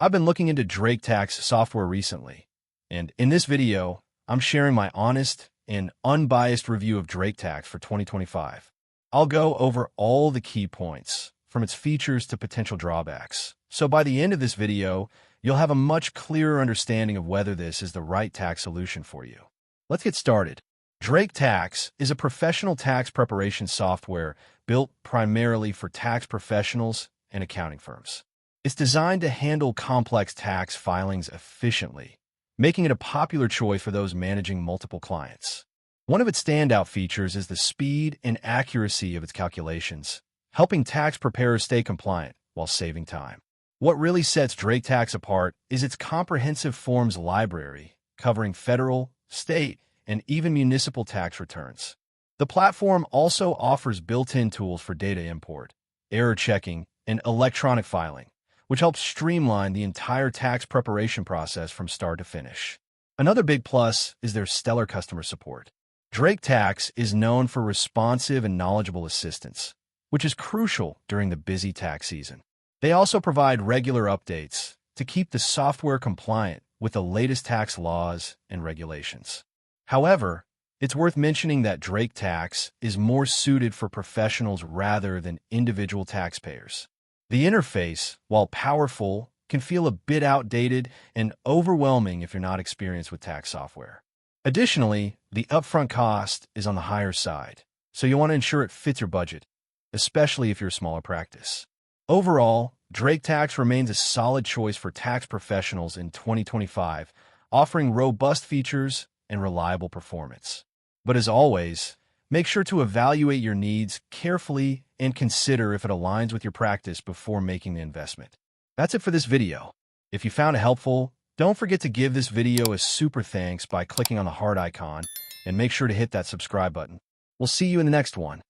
I've been looking into Drake Tax software recently, and in this video, I'm sharing my honest and unbiased review of Drake Tax for 2025. I'll go over all the key points, from its features to potential drawbacks. So by the end of this video, you'll have a much clearer understanding of whether this is the right tax solution for you. Let's get started. Drake Tax is a professional tax preparation software built primarily for tax professionals and accounting firms. It's designed to handle complex tax filings efficiently, making it a popular choice for those managing multiple clients. One of its standout features is the speed and accuracy of its calculations, helping tax preparers stay compliant while saving time. What really sets Drake Tax apart is its comprehensive forms library, covering federal, state, and even municipal tax returns. The platform also offers built-in tools for data import, error checking, and electronic filing, which helps streamline the entire tax preparation process from start to finish. Another big plus is their stellar customer support. Drake Tax is known for responsive and knowledgeable assistance, which is crucial during the busy tax season. They also provide regular updates to keep the software compliant with the latest tax laws and regulations. However, it's worth mentioning that Drake Tax is more suited for professionals rather than individual taxpayers. The interface, while powerful, can feel a bit outdated and overwhelming if you're not experienced with tax software. Additionally, the upfront cost is on the higher side, so you want to ensure it fits your budget, especially if you're a smaller practice. Overall, Drake Tax remains a solid choice for tax professionals in 2025, offering robust features and reliable performance. But as always, make sure to evaluate your needs carefully and consider if it aligns with your practice before making the investment. That's it for this video. If you found it helpful, don't forget to give this video a super thanks by clicking on the heart icon and make sure to hit that subscribe button. We'll see you in the next one.